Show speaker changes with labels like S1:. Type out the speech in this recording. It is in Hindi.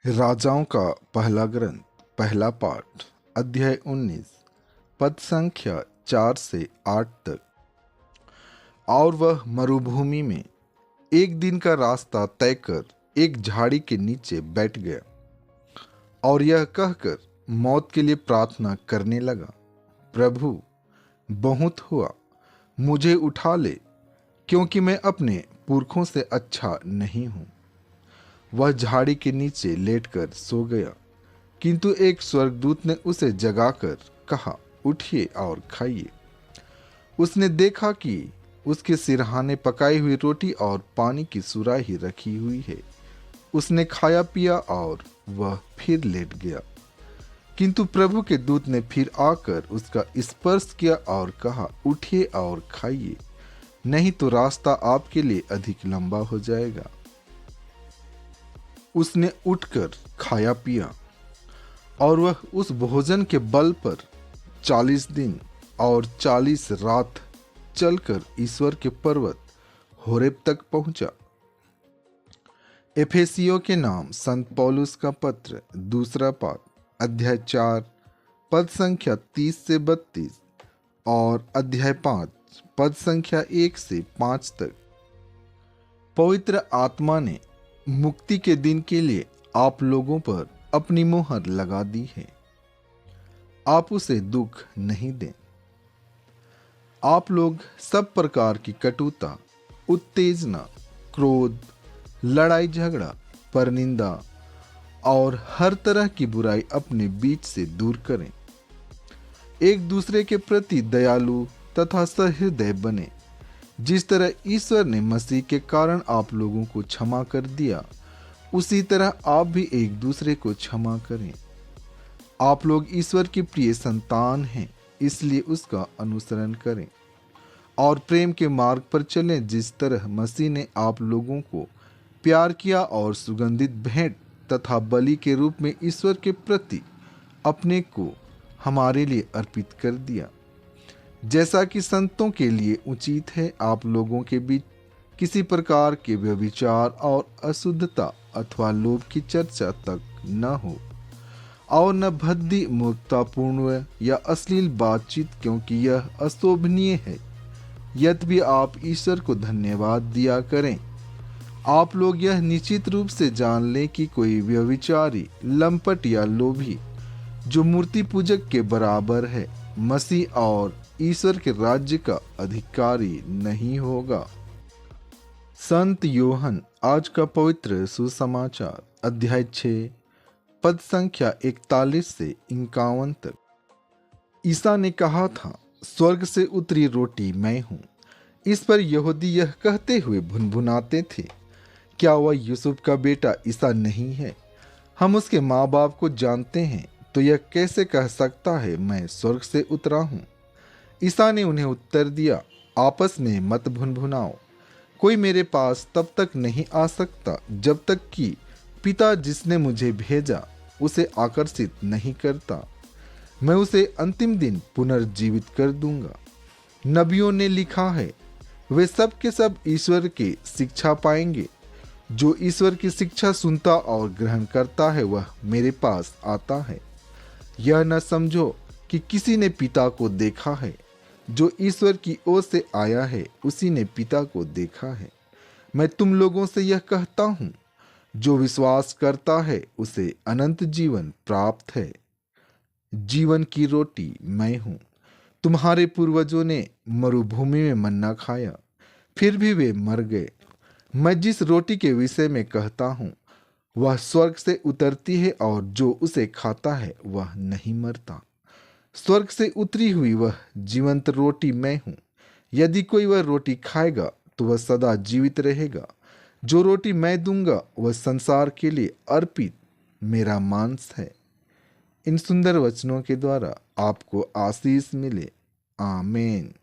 S1: राजाओं का पहला ग्रंथ, पहला पाठ, अध्याय 19, पद संख्या 4 से 8 तक। और वह मरुभूमि में एक दिन का रास्ता तय कर एक झाड़ी के नीचे बैठ गया और यह कहकर मौत के लिए प्रार्थना करने लगा, प्रभु, बहुत हुआ, मुझे उठा ले, क्योंकि मैं अपने पुरखों से अच्छा नहीं हूं। वह झाड़ी के नीचे लेटकर सो गया, किंतु एक स्वर्गदूत ने उसे जगाकर कहा, उठिए और खाइए। उसने देखा कि उसके सिरहाने पकाई हुई रोटी और पानी की सुराही रखी हुई है। उसने खाया पिया और वह फिर लेट गया। किंतु प्रभु के दूत ने फिर आकर उसका स्पर्श किया और कहा, उठिए और खाइए, नहीं तो रास्ता आपके लिए अधिक लंबा हो जाएगा। उसने उठकर खाया पिया और वह उस भोजन के बल पर 40 दिन और 40 रात चलकर ईश्वर के पर्वत होरेब तक पहुंचा। एफेसियों के नाम संत पौलुस का पत्र, दूसरा पाठ, अध्याय 4, पद संख्या 30 से 32 और अध्याय 5, पद संख्या 1 से 5 तक। पवित्र आत्मा ने मुक्ति के दिन के लिए आप लोगों पर अपनी मोहर लगा दी है। आप उसे दुख नहीं दें। आप लोग सब प्रकार की कटुता, उत्तेजना, क्रोध, लड़ाई झगड़ा, परनिंदा और हर तरह की बुराई अपने बीच से दूर करें। एक दूसरे के प्रति दयालु तथा सहृदय बने, जिस तरह ईश्वर ने मसीह के कारण आप लोगों को क्षमा कर दिया, उसी तरह आप भी एक दूसरे को क्षमा करें। आप लोग ईश्वर की प्रिय संतान हैं, इसलिए उसका अनुसरण करें और प्रेम के मार्ग पर चलें, जिस तरह मसीह ने आप लोगों को प्यार किया और सुगंधित भेंट तथा बलि के रूप में ईश्वर के प्रति अपने को हमारे लिए अर्पित कर दिया। जैसा कि संतों के लिए उचित है, आप लोगों के बीच किसी प्रकार के व्यभिचार और अशुद्धता अथवा लोभ की चर्चा तक न हो और न भद्दी, मूर्खतापूर्ण या अश्लील बातचीत, क्योंकि यह अशोभनीय है। यद्यपि आप ईश्वर को धन्यवाद दिया करें। आप लोग यह निश्चित रूप से जान लें कि कोई व्यभिचारी, लंपट या लोभी जो मूर्ति पूजक के बराबर है, मसीह और ईश्वर के राज्य का अधिकारी नहीं होगा। संत योहन आज का पवित्र सुसमाचार, अध्याय 6, पद संख्या 41 से 51 तक। ईसा ने कहा था, स्वर्ग से उतरी रोटी मैं हूं। इस पर यहूदी यह कहते हुए भुनभुनाते थे, क्या वह यूसुफ का बेटा ईसा नहीं है? हम उसके माँ बाप को जानते हैं, तो यह कैसे कह सकता है, मैं स्वर्ग से उतरा हूं? ईसा ने उन्हें उत्तर दिया, आपस में मत भुनभुनाओ। कोई मेरे पास तब तक नहीं आ सकता जब तक कि पिता जिसने मुझे भेजा उसे आकर्षित नहीं करता। मैं उसे अंतिम दिन पुनर्जीवित कर दूंगा। नबियों ने लिखा है, वे सब के सब ईश्वर की शिक्षा पाएंगे। जो ईश्वर की शिक्षा सुनता और ग्रहण करता है, वह मेरे पास आता है। यह न समझो कि किसी ने पिता को देखा है। जो ईश्वर की ओर से आया है, उसी ने पिता को देखा है। मैं तुम लोगों से यह कहता हूं, जो विश्वास करता है उसे अनंत जीवन प्राप्त है। जीवन की रोटी मैं हूं। तुम्हारे पूर्वजों ने मरुभूमि में मन्ना खाया, फिर भी वे मर गए। मैं जिस रोटी के विषय में कहता हूं, वह स्वर्ग से उतरती है और जो उसे खाता है वह नहीं मरता। स्वर्ग से उतरी हुई वह जीवंत रोटी मैं हूं। यदि कोई वह रोटी खाएगा तो वह सदा जीवित रहेगा। जो रोटी मैं दूंगा वह संसार के लिए अर्पित मेरा मांस है। इन सुंदर वचनों के द्वारा आपको आशीष मिले। आमीन।